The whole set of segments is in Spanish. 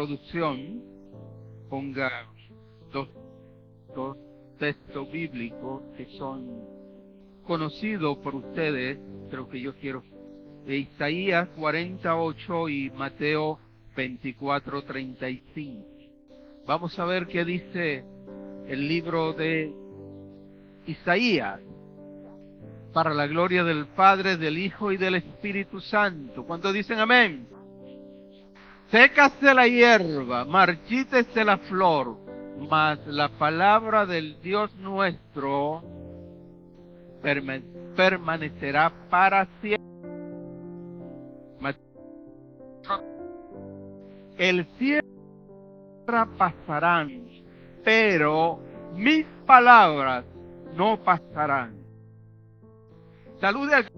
producción ponga dos textos bíblicos que son conocidos por ustedes, pero que yo quiero. Isaías 48 y Mateo 24:35. Vamos a ver qué dice el libro de Isaías, para la gloria del Padre, del Hijo y del Espíritu Santo. ¿Cuántos dicen amén? Sécase la hierba, marchítese la flor, mas la palabra del Dios nuestro permanecerá para siempre. El cielo y la tierra pasarán, pero mis palabras no pasarán. Salude al...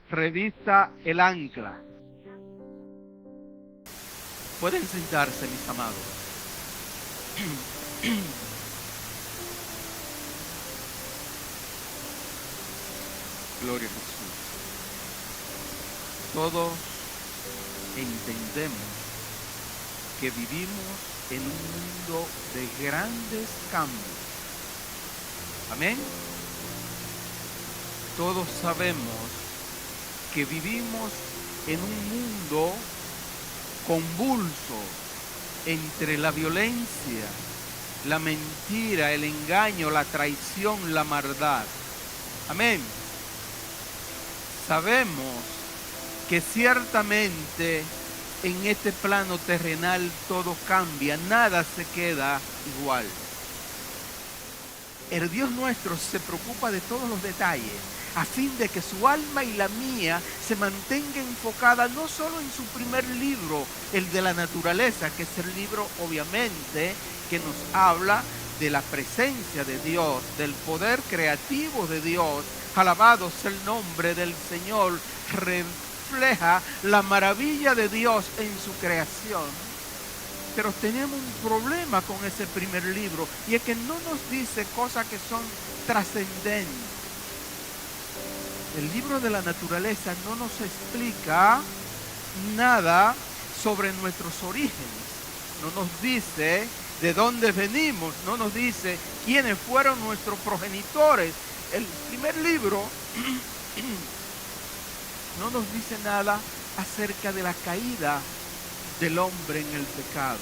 Revisa el ancla. Pueden sentarse, mis amados. Gloria a Jesús. Todos entendemos que vivimos en un mundo de grandes cambios. Amén. Todos sabemos que vivimos en un mundo convulso entre la violencia, la mentira, el engaño, la traición, la maldad. Amén. Sabemos que ciertamente en este plano terrenal todo cambia, nada se queda igual. El Dios nuestro se preocupa de todos los detalles, a fin de que su alma y la mía se mantenga enfocada no solo en su primer libro, el de la naturaleza, que es el libro obviamente que nos habla de la presencia de Dios, del poder creativo de Dios. Alabado sea el nombre del Señor, refleja la maravilla de Dios en su creación. Pero tenemos un problema con ese primer libro, y es que no nos dice cosas que son trascendentes. El libro de la naturaleza no nos explica nada sobre nuestros orígenes. No nos dice de dónde venimos, no nos dice quiénes fueron nuestros progenitores. El primer libro no nos dice nada acerca de la caída del hombre en el pecado.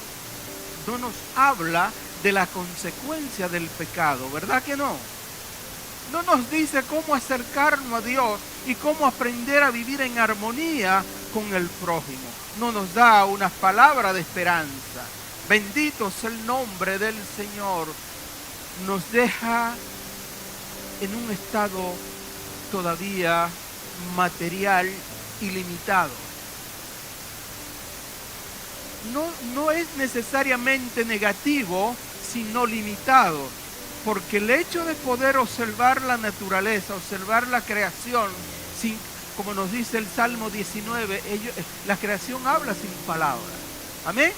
No nos habla de la consecuencia del pecado, ¿verdad que no? No nos dice cómo acercarnos a Dios y cómo aprender a vivir en armonía con el prójimo. No nos da una palabra de esperanza. Bendito sea el nombre del Señor. Nos deja en un estado todavía material y limitado. No es necesariamente negativo, sino limitado. Porque el hecho de poder observar la naturaleza, observar la creación, como nos dice el Salmo 19, la creación habla sin palabras. Amén.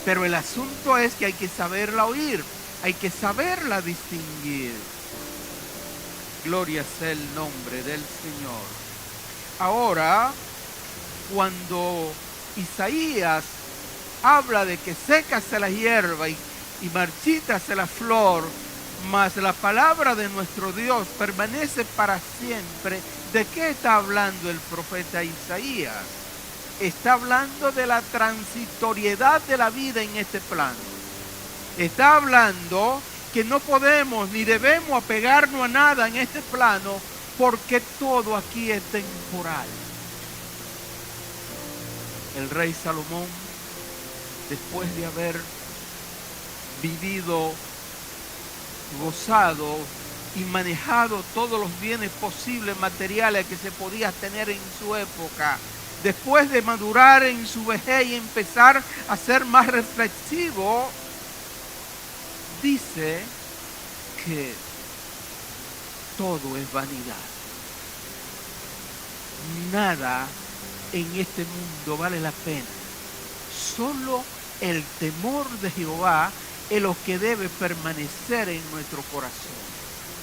Pero el asunto es que hay que saberla oír, hay que saberla distinguir. Gloria sea el nombre del Señor. Ahora, cuando Isaías habla de que sécase la hierba y marchítase la flor, mas la palabra de nuestro Dios permanece para siempre. ¿De qué está hablando el profeta Isaías? Está hablando de la transitoriedad de la vida en este plano. Está hablando que no podemos ni debemos apegarnos a nada en este plano, porque todo aquí es temporal. El rey Salomón, después de haber vivido, gozado y manejado todos los bienes posibles materiales que se podía tener en su época, después de madurar en su vejez y empezar a ser más reflexivo, dice que todo es vanidad. Nada en este mundo vale la pena. Solo el temor de Jehová es lo que debe permanecer en nuestro corazón.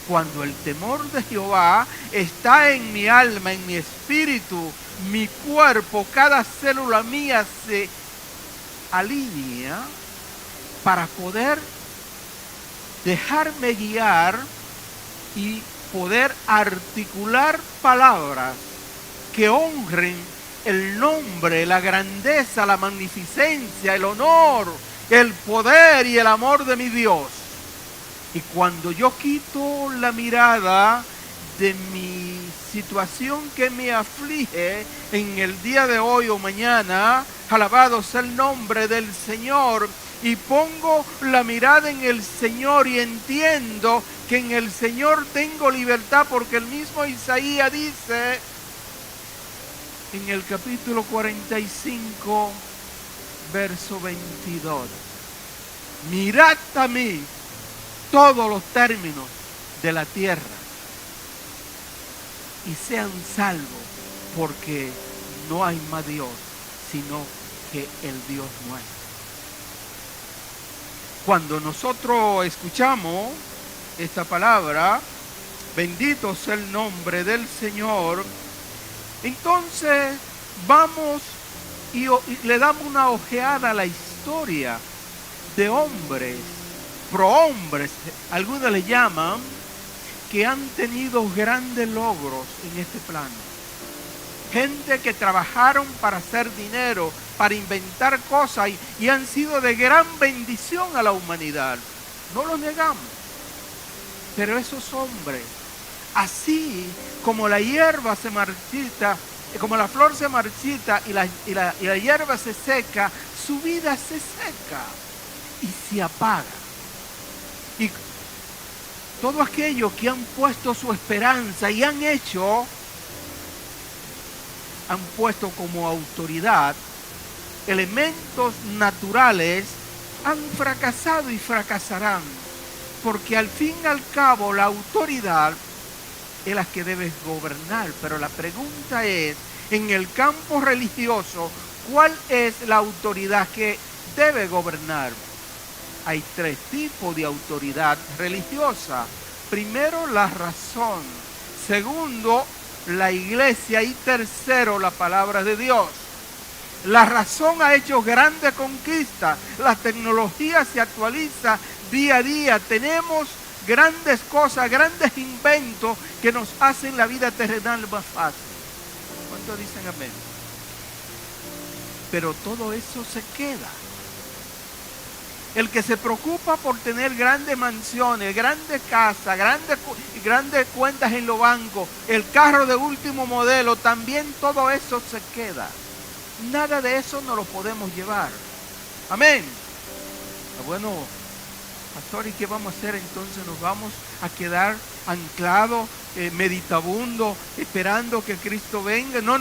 Cuando el temor de Jehová está en mi alma, en mi espíritu, mi cuerpo, cada célula mía se alinea para poder dejarme guiar y poder articular palabras que honren el nombre, la grandeza, la magnificencia, el honor, el poder y el amor de mi Dios. Y cuando yo quito la mirada de mi situación que me aflige en el día de hoy o mañana, alabado sea el nombre del Señor, y pongo la mirada en el Señor y entiendo que en el Señor tengo libertad, porque el mismo Isaías dice en el capítulo 45, verso 22, mirad a mí todos los términos de la tierra y sean salvos, porque no hay más Dios sino que el Dios nuestro. Cuando nosotros escuchamos esta palabra, bendito sea el nombre del Señor, entonces vamos y le damos una ojeada a la historia de hombres, prohombres, algunos le llaman, que han tenido grandes logros en este plano. Gente que trabajaron para hacer dinero, para inventar cosas y han sido de gran bendición a la humanidad. No lo negamos. Pero esos hombres, así como la hierba se marchita, como la flor se marchita y la hierba se seca, su vida se seca y se apaga. Y todo aquello que han puesto su esperanza y han puesto como autoridad elementos naturales, han fracasado y fracasarán, porque al fin y al cabo la autoridad es la que debe gobernar. Pero la pregunta es, en el campo religioso, ¿cuál es la autoridad que debe gobernar? Hay tres tipos de autoridad religiosa. Primero, la razón. Segundo, la iglesia. Y tercero, la palabra de Dios. La razón ha hecho grandes conquistas. La tecnología se actualiza día a día. Tenemos grandes cosas, grandes inventos que nos hacen la vida terrenal más fácil. ¿Cuántos dicen amén? Pero todo eso se queda. El que se preocupa por tener grandes mansiones, grandes casas, grandes cuentas en los bancos, el carro de último modelo, también todo eso se queda. Nada de eso no lo podemos llevar. Amén. Bueno, pastor, ¿y qué vamos a hacer entonces? ¿Nos vamos a quedar anclados, meditabundos, esperando que Cristo venga? No,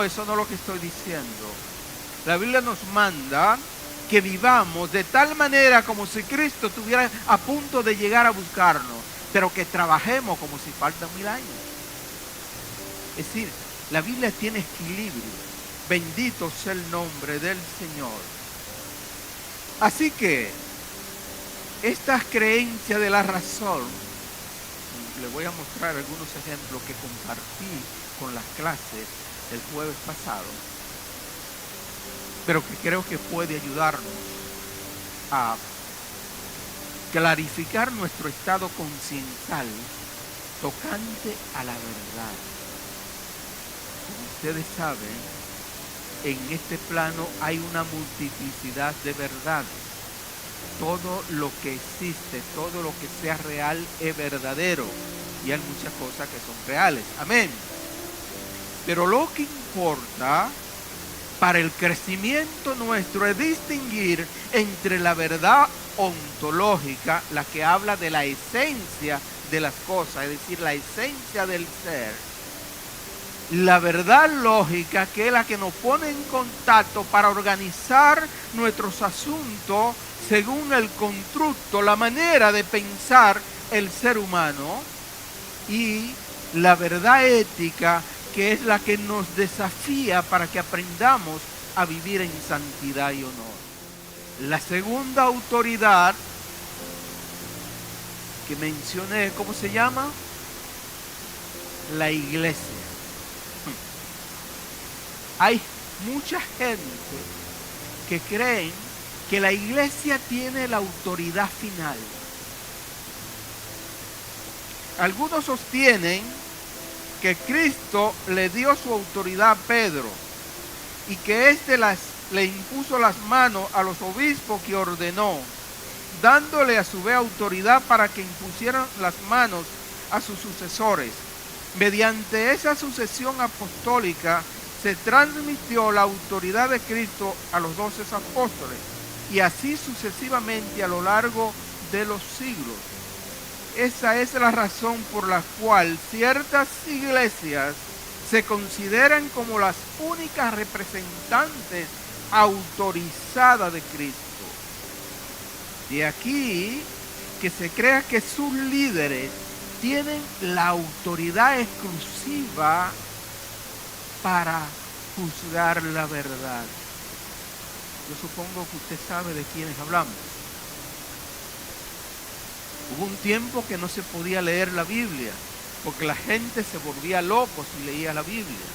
eso no es lo que estoy diciendo. La Biblia nos manda que vivamos de tal manera como si Cristo estuviera a punto de llegar a buscarnos, pero que trabajemos como si faltan 1000 años. Es decir, la Biblia tiene equilibrio. Bendito sea el nombre del Señor. Así que estas creencias de la razón, les voy a mostrar algunos ejemplos que compartí con las clases el jueves pasado, pero que creo que puede ayudarnos a clarificar nuestro estado conciencial tocante a la verdad. Como ustedes saben, en este plano hay una multiplicidad de verdades. Todo lo que existe, todo lo que sea real es verdadero, y hay muchas cosas que son reales. Amén. Pero lo que importa para el crecimiento nuestro es distinguir entre la verdad ontológica, la que habla de la esencia de las cosas, es decir, la esencia del ser, la verdad lógica, que es la que nos pone en contacto para organizar nuestros asuntos según el constructo, la manera de pensar el ser humano, y la verdad ética, que es la que nos desafía para que aprendamos a vivir en santidad y honor. La segunda autoridad que mencioné, ¿cómo se llama? la iglesia. Hay mucha gente que creen que la iglesia tiene la autoridad final. Algunos sostienen que Cristo le dio su autoridad a Pedro y que éste le impuso las manos a los obispos que ordenó, dándole a su vez autoridad para que impusieran las manos a sus sucesores. Mediante esa sucesión apostólica se transmitió la autoridad de Cristo a los 12 apóstoles y así sucesivamente a lo largo de los siglos. Esa es la razón por la cual ciertas iglesias se consideran como las únicas representantes autorizadas de Cristo. De aquí que se crea que sus líderes tienen la autoridad exclusiva para juzgar la verdad. Yo supongo que usted sabe de quiénes hablamos. Hubo un tiempo que no se podía leer la Biblia, porque la gente se volvía loco si leía la Biblia.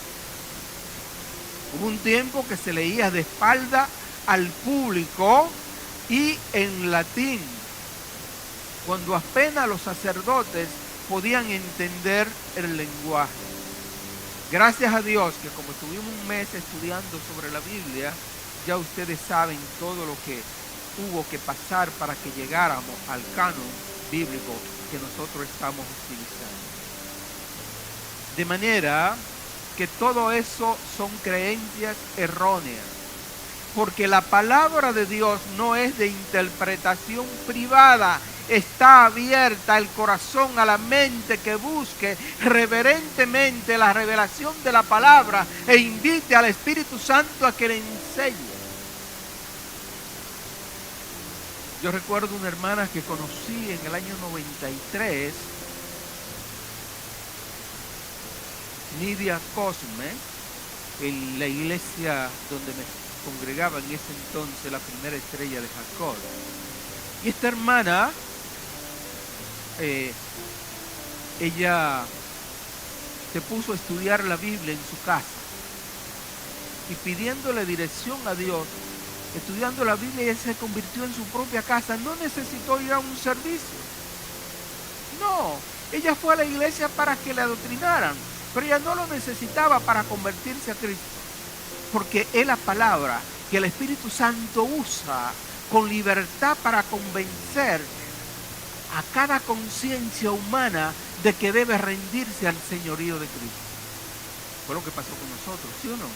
Hubo un tiempo que se leía de espalda al público y en latín, cuando apenas los sacerdotes podían entender el lenguaje. Gracias a Dios que como estuvimos un mes estudiando sobre la Biblia, ya ustedes saben todo lo que hubo que pasar para que llegáramos al canon bíblico que nosotros estamos utilizando. De manera que todo eso son creencias erróneas, porque la palabra de Dios no es de interpretación privada, está abierta el corazón a la mente que busque reverentemente la revelación de la palabra e invite al Espíritu Santo a que le enseñe. Yo recuerdo una hermana que conocí en el año 93, Nidia Cosme, en la iglesia donde me congregaba en ese entonces la primera estrella de Jacob. Y esta hermana, ella se puso a estudiar la Biblia en su casa y pidiéndole dirección a Dios, estudiando la Biblia, ella se convirtió en su propia casa, no necesitó ir a un servicio. No, ella fue a la iglesia para que la adoctrinaran, pero ella no lo necesitaba para convertirse a Cristo, porque es la palabra que el Espíritu Santo usa con libertad para convencer a cada conciencia humana de que debe rendirse al señorío de Cristo. Fue lo que pasó con nosotros, ¿sí o no?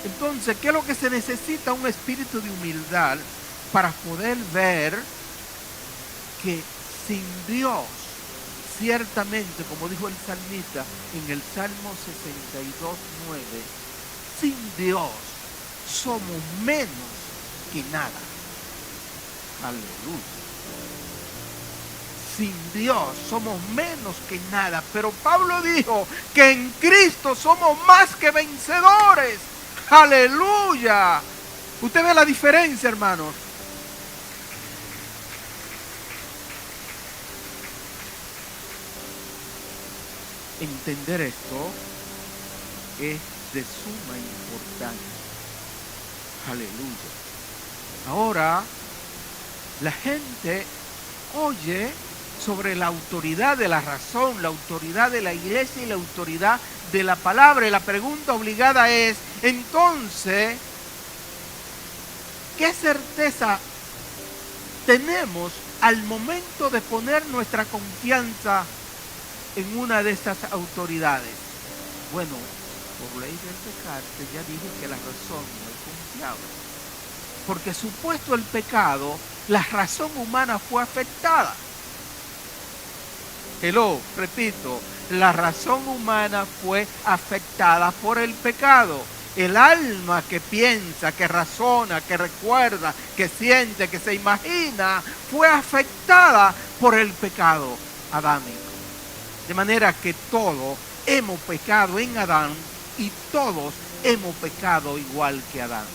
Entonces, ¿qué es lo que se necesita? Un espíritu de humildad para poder ver que sin Dios, ciertamente, como dijo el salmista en el Salmo 62:9, sin Dios somos menos que nada. Aleluya. Sin Dios somos menos que nada. Pero Pablo dijo que en Cristo somos más que vencedores. Aleluya. Usted ve la diferencia, hermanos. Entender esto es de suma importancia. Aleluya. Ahora, la gente oye sobre la autoridad de la razón, la autoridad de la iglesia y la autoridad de la palabra. Y la pregunta obligada es, entonces, ¿qué certeza tenemos al momento de poner nuestra confianza en una de estas autoridades? Bueno, por ley del descarte ya dije que la razón no es confiable, porque supuesto el pecado, la razón humana fue afectada. Repito, la razón humana fue afectada por el pecado. El alma que piensa, que razona, que recuerda, que siente, que se imagina, fue afectada por el pecado adámico. De manera que todos hemos pecado en Adán y todos hemos pecado igual que Adán.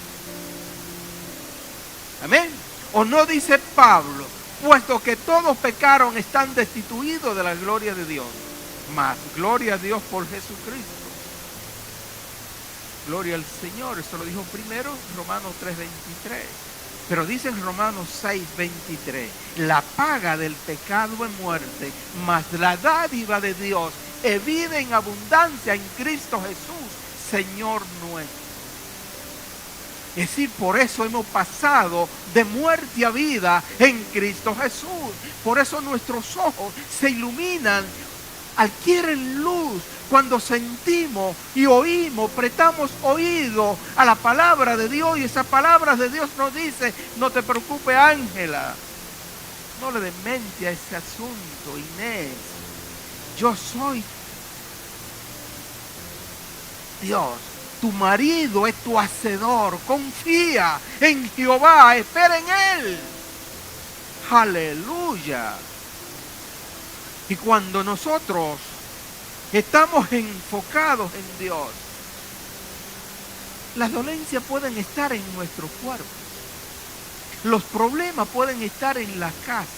Amén. ¿O no dice Pablo? Puesto que todos pecaron, están destituidos de la gloria de Dios. Mas gloria a Dios por Jesucristo. Gloria al Señor. Eso lo dijo primero Romanos 3:23. Pero dice en Romanos 6:23, la paga del pecado es muerte, mas la dádiva de Dios es vida en abundancia en Cristo Jesús, Señor nuestro. Es decir, por eso hemos pasado de muerte a vida en Cristo Jesús. Por eso nuestros ojos se iluminan, adquieren luz cuando sentimos y oímos, prestamos oído a la palabra de Dios. Y esa palabra de Dios nos dice: no te preocupes, Ángela, no le des mente a ese asunto, Inés. Yo soy Dios. Tu marido es tu hacedor. Confía en Jehová, espera en Él. Aleluya. Y cuando nosotros estamos enfocados en Dios, las dolencias pueden estar en nuestro cuerpo. Los problemas pueden estar en la casa.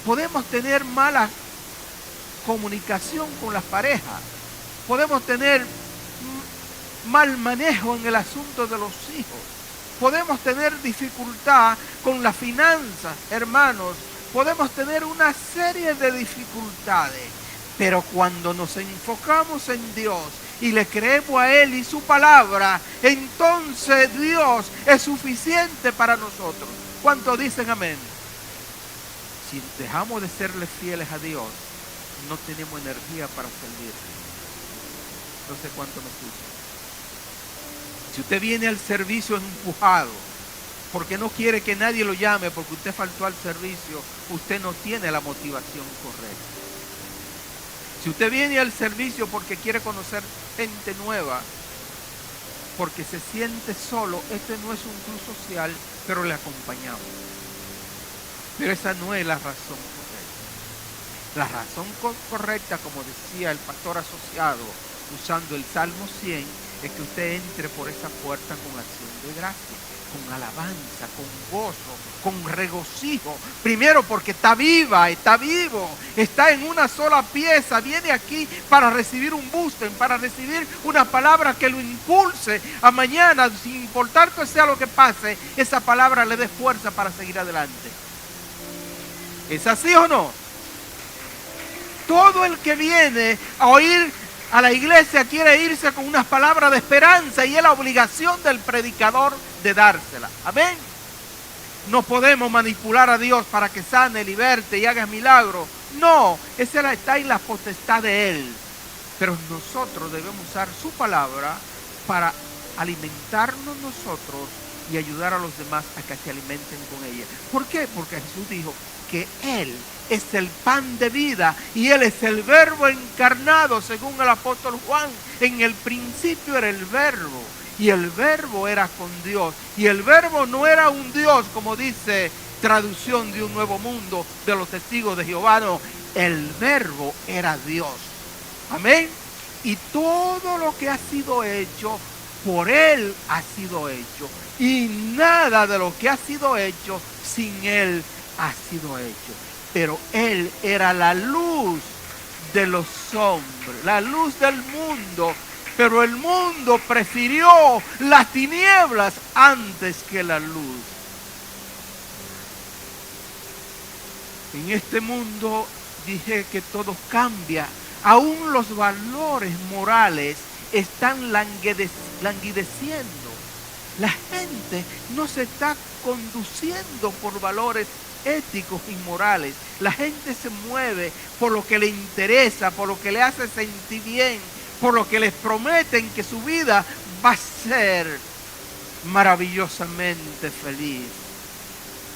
Podemos tener mala comunicación con las parejas. Podemos tener mal manejo en el asunto de los hijos. Podemos tener dificultad con las finanzas, hermanos. Podemos tener una serie de dificultades. Pero cuando nos enfocamos en Dios y le creemos a Él y su palabra, entonces Dios es suficiente para nosotros. ¿Cuántos dicen amén? Si dejamos de serle fieles a Dios, no tenemos energía para servirle. No sé cuánto me escuchan. Si usted viene al servicio empujado, porque no quiere que nadie lo llame, porque usted faltó al servicio, usted no tiene la motivación correcta. Si usted viene al servicio porque quiere conocer gente nueva, porque se siente solo, este no es un club social, pero le acompañamos. Pero esa no es la razón correcta. La razón correcta, como decía el pastor asociado, usando el Salmo 100, es que usted entre por esa puerta con acción de gracia, con alabanza, con gozo, con regocijo. Primero porque está viva, está vivo, está en una sola pieza, viene aquí para recibir un booster, para recibir una palabra que lo impulse a mañana, sin importar que sea lo que pase, esa palabra le dé fuerza para seguir adelante. ¿Es así o no? Todo el que viene a oír a la iglesia quiere irse con unas palabras de esperanza, y es la obligación del predicador de dársela. Amén. No podemos manipular a Dios para que sane, liberte y haga milagros. No, esa está en la potestad de Él. Pero nosotros debemos usar su palabra para alimentarnos nosotros y ayudar a los demás a que se alimenten con ella. ¿Por qué? Porque Jesús dijo que Él es el pan de vida y Él es el verbo encarnado, según el apóstol Juan. En el principio era el verbo, y el verbo era con Dios, y el verbo no era un Dios, como dice traducción de Un Nuevo Mundo de los Testigos de Jehová, no, el verbo era Dios. Amén. Y todo lo que ha sido hecho, por Él ha sido hecho, y nada de lo que ha sido hecho sin Él ha sido hecho. Pero Él era la luz de los hombres, la luz del mundo. Pero el mundo prefirió las tinieblas antes que la luz. En este mundo dije que todo cambia. Aún los valores morales están languideciendo. La gente no se está conduciendo por valores éticos y morales. La gente se mueve por lo que le interesa, por lo que le hace sentir bien, por lo que les prometen que su vida va a ser maravillosamente feliz.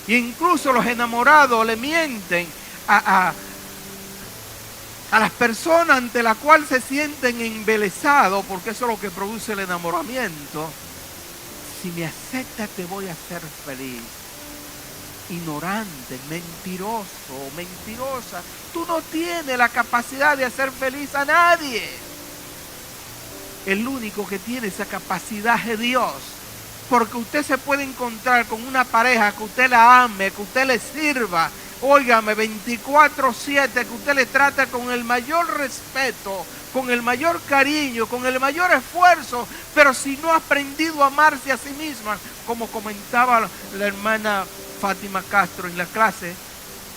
E incluso los enamorados le mienten a las personas ante las cuales se sienten embelesados, porque eso es lo que produce el enamoramiento. Si me aceptas, te voy a hacer feliz. Ignorante, mentiroso, mentirosa. Tú no tienes la capacidad de hacer feliz a nadie. El único que tiene esa capacidad es Dios. Porque usted se puede encontrar con una pareja que usted la ame, que usted le sirva, óigame, 24/7, que usted le trata con el mayor respeto, con el mayor cariño, con el mayor esfuerzo, pero si no ha aprendido a amarse a sí misma, como comentaba la hermana Fátima Castro en la clase,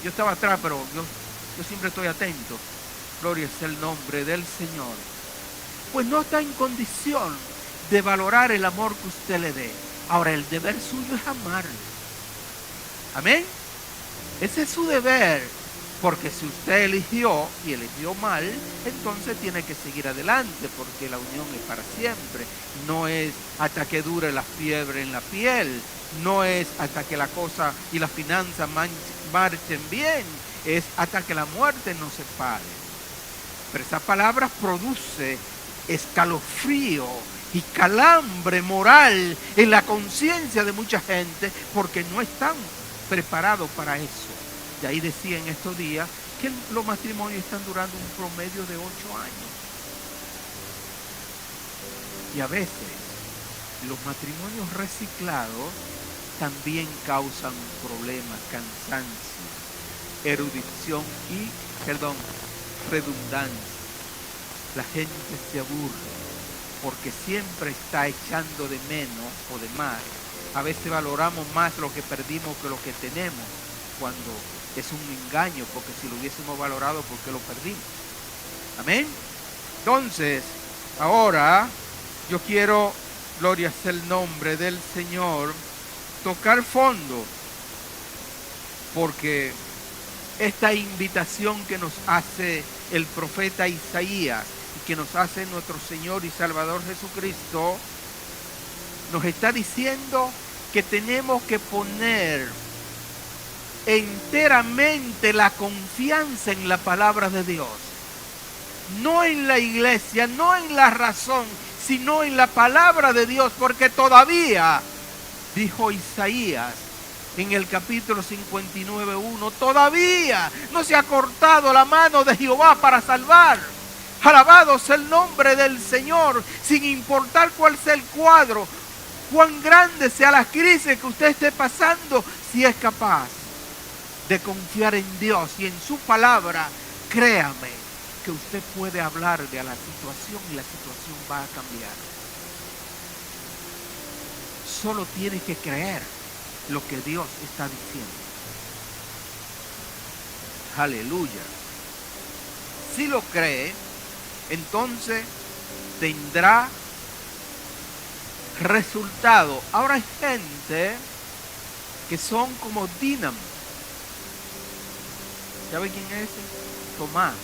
yo estaba atrás, pero yo siempre estoy atento, gloria es el nombre del Señor, pues no está en condición de valorar el amor que usted le dé. Ahora, el deber suyo es amarle. Amén. Ese es su deber, porque si usted eligió y eligió mal, entonces tiene que seguir adelante, porque la unión es para siempre. No es hasta que dure la fiebre en la piel, no es hasta que la cosa y las finanzas marchen bien, es hasta que la muerte nos separe. Pero esa palabra produce escalofrío y calambre moral en la conciencia de mucha gente, porque no están preparados para eso. De ahí decía en estos días que los matrimonios están durando un promedio de 8 años. Y a veces los matrimonios reciclados también causan problemas, cansancio, erudición y, redundancia. La gente se aburre porque siempre está echando de menos o de más. A veces valoramos más lo que perdimos que lo que tenemos, cuando es un engaño, porque si lo hubiésemos valorado, ¿por qué lo perdimos? Amén. Entonces, ahora yo quiero, gloria sea el nombre del Señor, tocar fondo, porque esta invitación que nos hace el profeta Isaías y que nos hace nuestro Señor y Salvador Jesucristo, nos está diciendo que tenemos que poner enteramente la confianza en la palabra de Dios. No en la iglesia, no en la razón, sino en la palabra de Dios, porque todavía, dijo Isaías en el capítulo 59:1, todavía no se ha cortado la mano de Jehová para salvar. Alabado sea el nombre del Señor, sin importar cuál sea el cuadro, cuán grande sea la crisis que usted esté pasando, si es capaz de confiar en Dios y en su palabra, créame que usted puede hablarle a la situación y la situación va a cambiar. Solo tiene que creer lo que Dios está diciendo. Aleluya. Si lo cree, entonces tendrá resultado. Ahora hay gente que son como dínamo. ¿Sabe quién es ese? Tomás.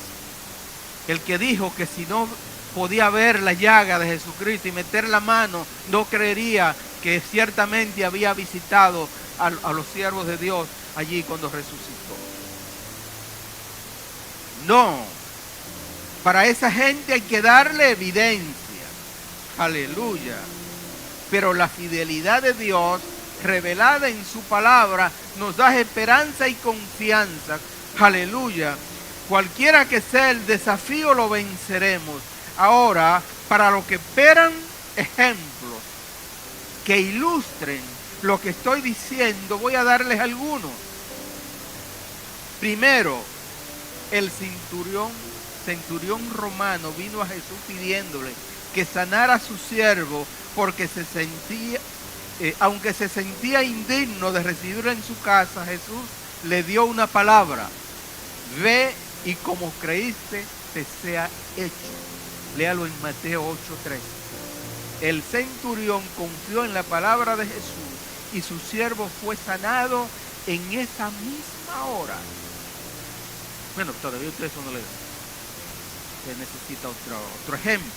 El que dijo que si no podía ver la llaga de Jesucristo y meter la mano, no creería que ciertamente había visitado a los siervos de Dios allí cuando resucitó. No. Para esa gente hay que darle evidencia. Aleluya. Pero la fidelidad de Dios, revelada en su palabra, nos da esperanza y confianza. Aleluya. Cualquiera que sea el desafío, lo venceremos. Ahora, para los que esperan ejemplos que ilustren lo que estoy diciendo, voy a darles algunos. Primero, el centurión romano vino a Jesús pidiéndole que sanara a su siervo, porque aunque se sentía indigno de recibirlo en su casa, Jesús le dio una palabra: ve y como creíste te sea hecho. Léalo en Mateo 8:13. El centurión confió en la palabra de Jesús y su siervo fue sanado en esa misma hora. Bueno, todavía usted eso no le da. Se necesita otro ejemplo.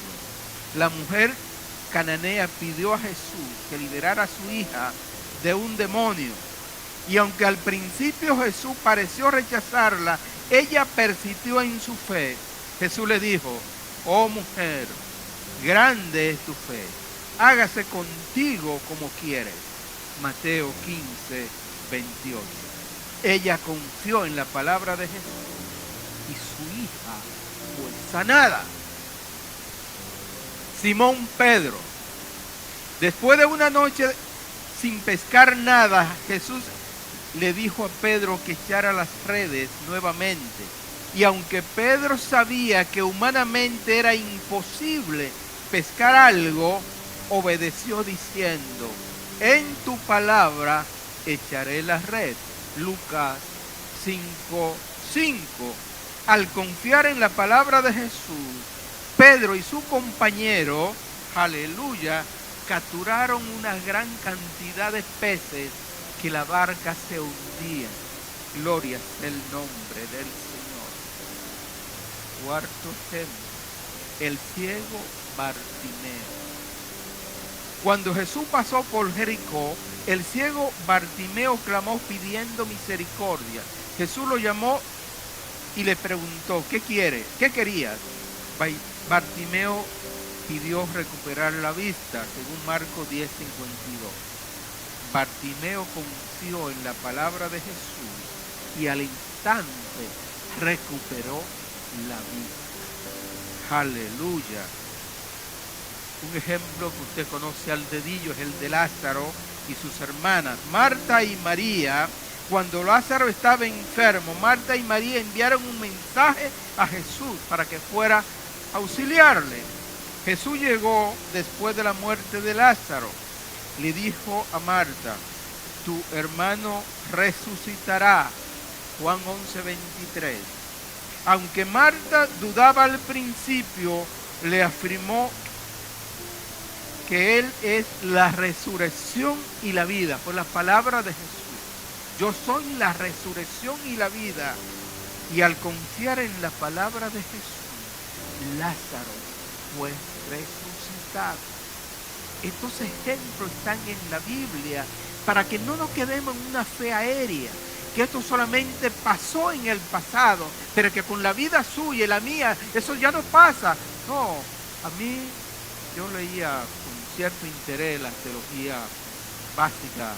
La mujer cananea pidió a Jesús que liberara a su hija de un demonio. Y aunque al principio Jesús pareció rechazarla, ella persistió en su fe. Jesús le dijo: oh mujer, grande es tu fe, hágase contigo como quieres. Mateo 15:28. Ella confió en la palabra de Jesús y su hija fue sanada. Simón Pedro, después de una noche sin pescar nada, Jesús le dijo a Pedro que echara las redes nuevamente. Y aunque Pedro sabía que humanamente era imposible pescar algo, obedeció diciendo: en tu palabra echaré la red. Lucas 5:5. Al confiar en la palabra de Jesús, Pedro y su compañero, aleluya, capturaron una gran cantidad de peces que la barca se hundía. Gloria sea el nombre del Señor. Cuarto ejemplo, el ciego Bartimeo. Cuando Jesús pasó por Jericó, el ciego Bartimeo clamó pidiendo misericordia. Jesús lo llamó y le preguntó: ¿qué quiere? ¿Qué querías? Bartimeo pidió recuperar la vista, según Marcos 10:52. Bartimeo confió en la palabra de Jesús y al instante recuperó la vista. Aleluya. Un ejemplo que usted conoce al dedillo es el de Lázaro y sus hermanas, Marta y María. Cuando Lázaro estaba enfermo, Marta y María enviaron un mensaje a Jesús para que fuera a auxiliarle. Jesús llegó después de la muerte de Lázaro. Le dijo a Marta: tu hermano resucitará. Juan 11:23. Aunque Marta dudaba al principio, le afirmó que Él es la resurrección y la vida, por la palabra de Jesús. Yo soy la resurrección y la vida. Y al confiar en la palabra de Jesús, Lázaro fue resucitado. Estos ejemplos están en la Biblia para que no nos quedemos en una fe aérea, que esto solamente pasó en el pasado, pero que con la vida suya y la mía, eso ya no pasa. No, a mí, yo leía con cierto interés la teología básica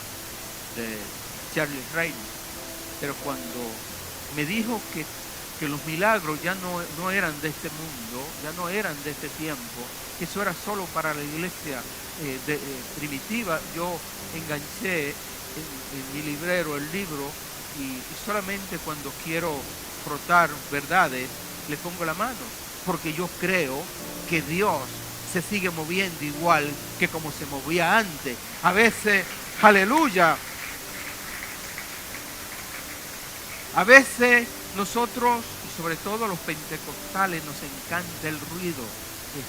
de Charles Reynolds, pero cuando me dijo que los milagros ya no eran de este mundo, ya no eran de este tiempo, que eso era solo para la iglesia primitiva, yo enganché en mi librero el libro y solamente cuando quiero frotar verdades le pongo la mano, porque yo creo que Dios se sigue moviendo igual que como se movía antes. A veces, aleluya, a veces nosotros, y sobre todo los pentecostales, nos encanta el ruido.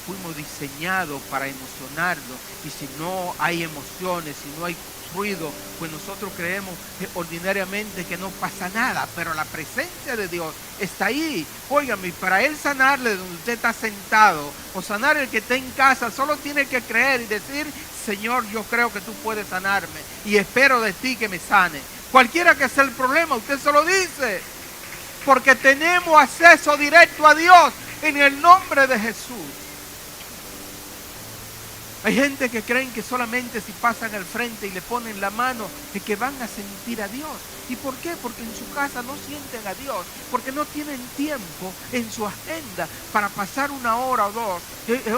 Fuimos diseñados para emocionarnos, y si no hay emociones, si no hay ruido, pues nosotros creemos ordinariamente que no pasa nada, pero la presencia de Dios está ahí. Óigame, para Él sanarle donde usted está sentado, o sanar el que está en casa, solo tiene que creer y decir: Señor, yo creo que tú puedes sanarme, y espero de ti que me sane. Cualquiera que sea el problema, usted se lo dice, porque tenemos acceso directo a Dios en el nombre de Jesús. Hay gente que creen que solamente si pasan al frente y le ponen la mano es que van a sentir a Dios. ¿Y por qué? Porque en su casa no sienten a Dios, porque no tienen tiempo en su agenda para pasar una hora o dos,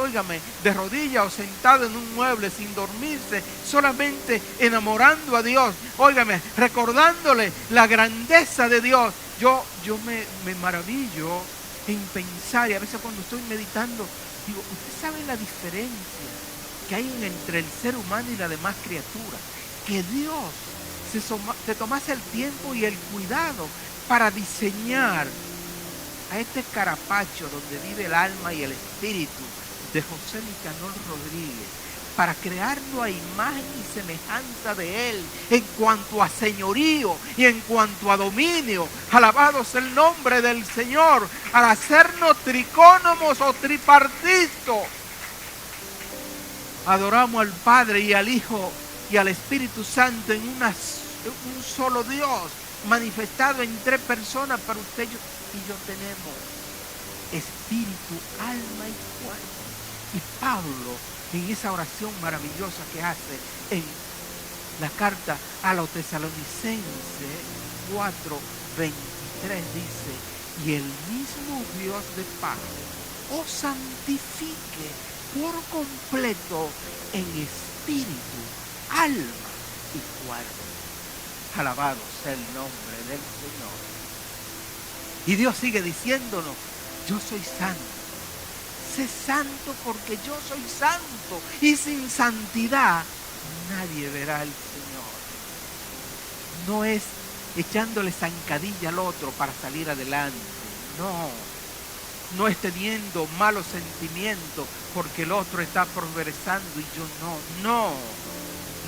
óigame, de rodillas o sentado en un mueble sin dormirse, solamente enamorando a Dios, óigame, recordándole la grandeza de Dios. Yo me maravillo en pensar, y a veces cuando estoy meditando, digo, ¿usted sabe la diferencia que hay entre el ser humano y la demás criatura? Que Dios se tomase el tiempo y el cuidado para diseñar a este carapacho donde vive el alma y el espíritu de José Nicanor Rodríguez, para crearlo a imagen y semejanza de Él, en cuanto a señorío y en cuanto a dominio. Alabado sea el nombre del Señor, al hacernos tricónomos o tripartitos. Adoramos al Padre y al Hijo y al Espíritu Santo en un solo Dios, manifestado en tres personas, pero usted y yo tenemos espíritu, alma y cuerpo. Y Pablo, en esa oración maravillosa que hace en la carta a los Tesalonicenses 4:23, dice: y el mismo Dios de paz os santifique por completo en espíritu, alma y cuerpo. Alabado sea el nombre del Señor. Y Dios sigue diciéndonos, yo soy santo. Sé santo porque yo soy santo. Y sin santidad nadie verá al Señor. No es echándole zancadilla al otro para salir adelante. No. No es teniendo malos sentimientos porque el otro está progresando y yo no.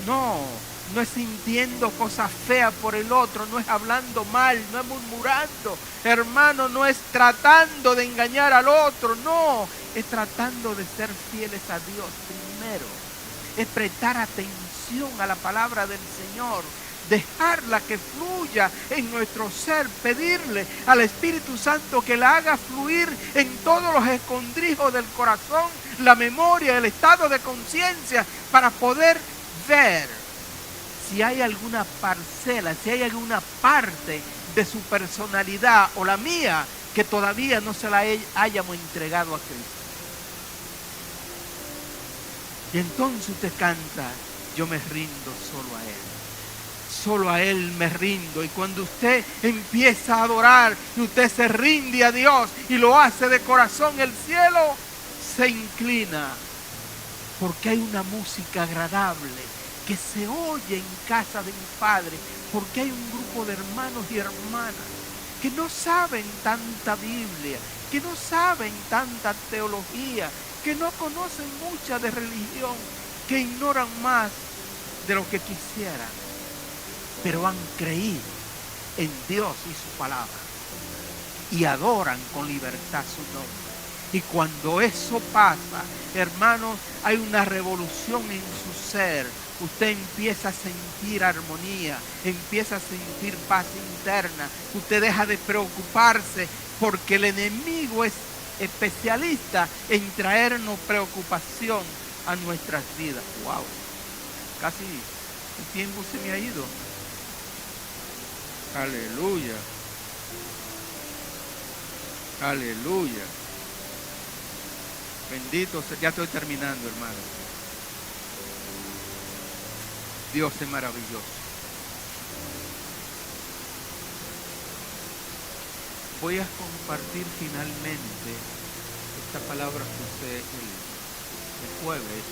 No es sintiendo cosas feas por el otro, no es hablando mal, no es murmurando. Hermano, no es tratando de engañar al otro, no. Es tratando de ser fieles a Dios primero. Es prestar atención a la palabra del Señor. Dejarla que fluya en nuestro ser, pedirle al Espíritu Santo que la haga fluir en todos los escondrijos del corazón, la memoria, el estado de conciencia, para poder ver si hay alguna parcela, si hay alguna parte de su personalidad o la mía que todavía no se la hayamos entregado a Cristo. Y entonces usted canta, yo me rindo solo a Él. Solo a Él me rindo. Y cuando usted empieza a adorar y usted se rinde a Dios y lo hace de corazón, el cielo se inclina. Porque hay una música agradable que se oye en casa de mi Padre. Porque hay un grupo de hermanos y hermanas que no saben tanta Biblia, que no saben tanta teología, que no conocen mucha de religión, que ignoran más de lo que quisieran. Pero han creído en Dios y su palabra y adoran con libertad su nombre. Y cuando eso pasa, hermanos, hay una revolución en su ser. Usted empieza a sentir armonía, empieza a sentir paz interna. Usted deja de preocuparse porque el enemigo es especialista en traernos preocupación a nuestras vidas. ¡Wow! Casi el tiempo se me ha ido. Aleluya. Aleluya. Bendito sea. Ya estoy terminando, hermano. Dios es maravilloso. Voy a compartir finalmente esta palabra que usé el jueves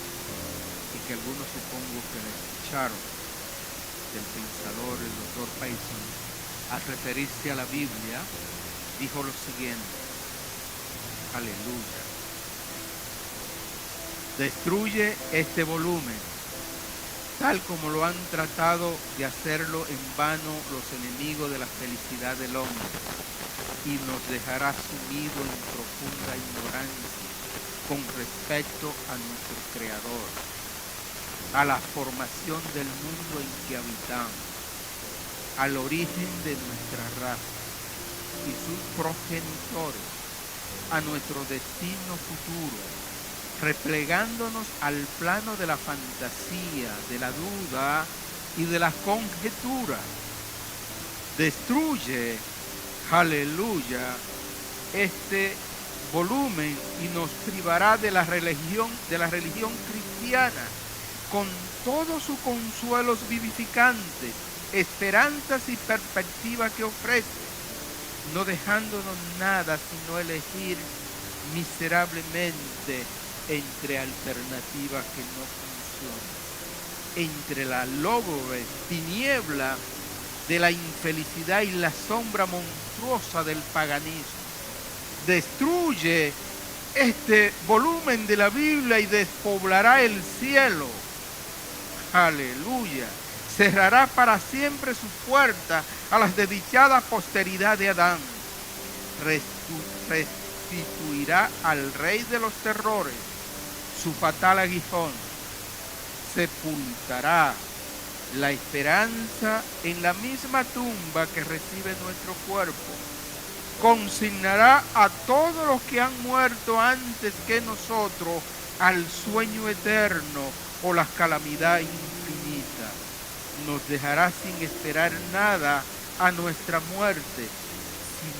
y que algunos supongo que la escucharon del pensador, el doctor Payson. Al referirse a la Biblia, dijo lo siguiente, aleluya, destruye este volumen, tal como lo han tratado de hacerlo en vano los enemigos de la felicidad del hombre, y nos dejará sumido en profunda ignorancia con respecto a nuestro Creador, a la formación del mundo en que habitamos, al origen de nuestra raza y sus progenitores, a nuestro destino futuro, replegándonos al plano de la fantasía, de la duda y de la conjetura. Destruye, aleluya, este volumen y nos privará de la religión cristiana, con todos sus consuelos vivificantes, esperanzas y perspectivas que ofrece, no dejándonos nada sino elegir miserablemente entre alternativas que no funcionan, entre la lóbrega tiniebla de la infelicidad y la sombra monstruosa del paganismo. Destruye este volumen de la Biblia y despoblará el cielo. Aleluya. Cerrará para siempre su puerta a la desdichada posteridad de Adán. Restituirá al rey de los terrores su fatal aguijón. Sepultará la esperanza en la misma tumba que recibe nuestro cuerpo. Consignará a todos los que han muerto antes que nosotros al sueño eterno o la calamidad infinita. Nos dejará sin esperar nada a nuestra muerte,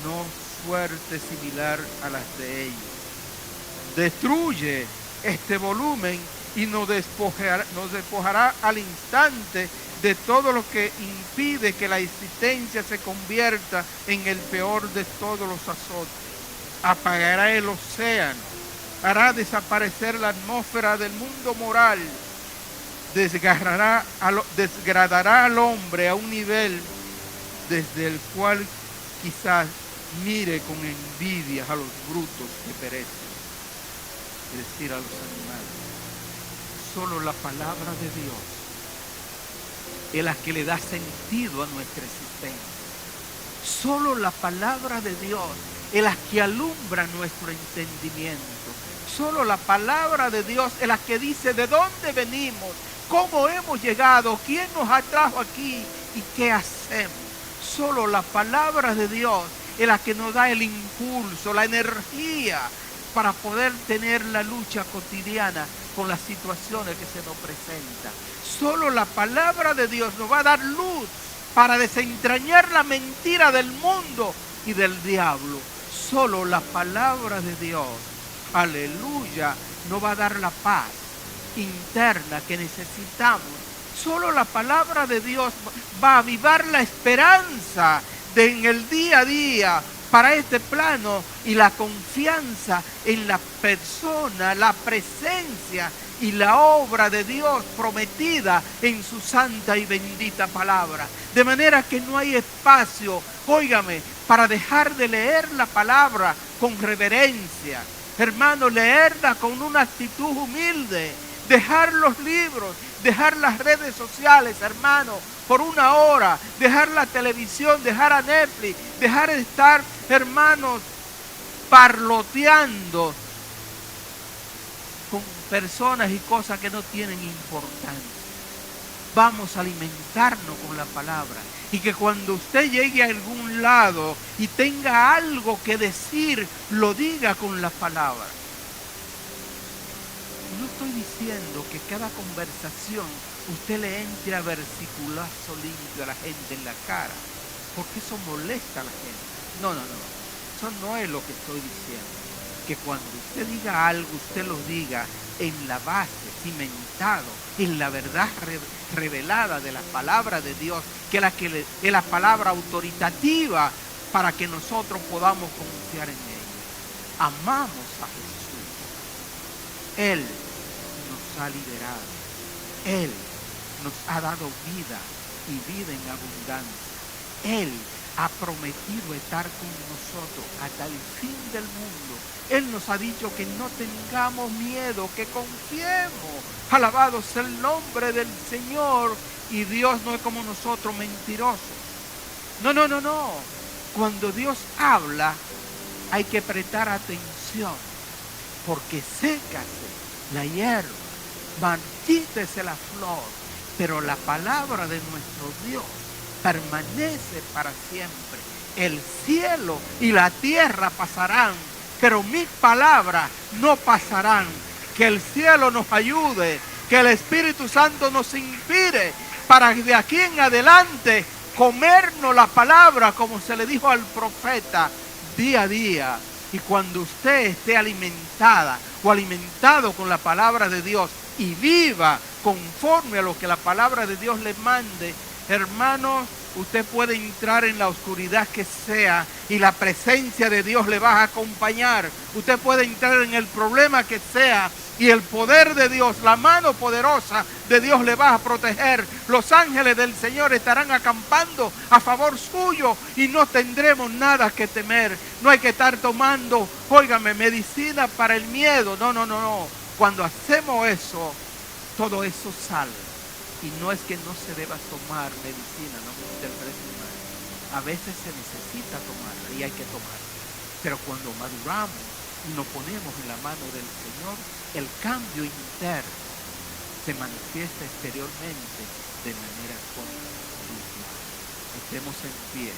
sino suerte similar a las de ellos. Destruye este volumen y nos despojará al instante de todo lo que impide que la existencia se convierta en el peor de todos los azotes. Apagará el océano, hará desaparecer la atmósfera del mundo moral, desgradará al hombre a un nivel desde el cual quizás mire con envidia a los brutos que perecen, es decir, a los animales. Solo la palabra de Dios es la que le da sentido a nuestra existencia. Solo la palabra de Dios es la que alumbra nuestro entendimiento. Solo la palabra de Dios es la que dice de dónde venimos, cómo hemos llegado, quién nos atrajo aquí y qué hacemos. Solo la palabra de Dios es la que nos da el impulso, la energía para poder tener la lucha cotidiana con las situaciones que se nos presentan. Solo la palabra de Dios nos va a dar luz para desentrañar la mentira del mundo y del diablo. Solo la palabra de Dios, aleluya, nos va a dar la paz interna que necesitamos. Solo la palabra de Dios va a avivar la esperanza en el día a día para este plano y la confianza en la persona, la presencia y la obra de Dios prometida en su santa y bendita palabra. De manera que no hay espacio, óigame, para dejar de leer la palabra con reverencia. Hermano, leerla con una actitud humilde. Dejar los libros, dejar las redes sociales, hermano, por una hora. Dejar la televisión, dejar a Netflix, dejar de estar, hermanos, parloteando con personas y cosas que no tienen importancia. Vamos a alimentarnos con la palabra. Y que cuando usted llegue a algún lado y tenga algo que decir, lo diga con la palabra. No estoy diciendo que cada conversación usted le entre a versiculazo limpio a la gente en la cara, porque eso molesta a la gente. No. Eso no es lo que estoy diciendo. Que cuando usted diga algo, usted lo diga en la base, cimentado, en la verdad revelada de la palabra de Dios, que es la palabra autoritativa para que nosotros podamos confiar en ella. Amamos a Jesús. Él nos ha liberado. Él nos ha dado vida y vida en abundancia. Él ha prometido estar con nosotros hasta el fin del mundo. Él nos ha dicho que no tengamos miedo, que confiemos. Alabado sea el nombre del Señor. Y Dios no es como nosotros, mentirosos. No. Cuando Dios habla, hay que prestar atención. Porque sécase la hierba, marchítese la flor, pero la palabra de nuestro Dios permanece para siempre. El cielo y la tierra pasarán, pero mis palabras no pasarán. Que el cielo nos ayude, que el Espíritu Santo nos inspire para de aquí en adelante comernos la palabra como se le dijo al profeta día a día. Y cuando usted esté alimentada o alimentado con la palabra de Dios y viva conforme a lo que la palabra de Dios le mande, hermanos, usted puede entrar en la oscuridad que sea y la presencia de Dios le va a acompañar. Usted puede entrar en el problema que sea y el poder de Dios, la mano poderosa de Dios le va a proteger. Los ángeles del Señor estarán acampando a favor suyo y no tendremos nada que temer. No hay que estar tomando, óigame, medicina para el miedo. No. Cuando hacemos eso, todo eso sale. Y no es que no se deba tomar medicina, no me interpreten mal. A veces se necesita tomarla y hay que tomarla. Pero cuando maduramos y nos ponemos en la mano del Señor, el cambio interno se manifiesta exteriormente de manera continua. Estemos en pie.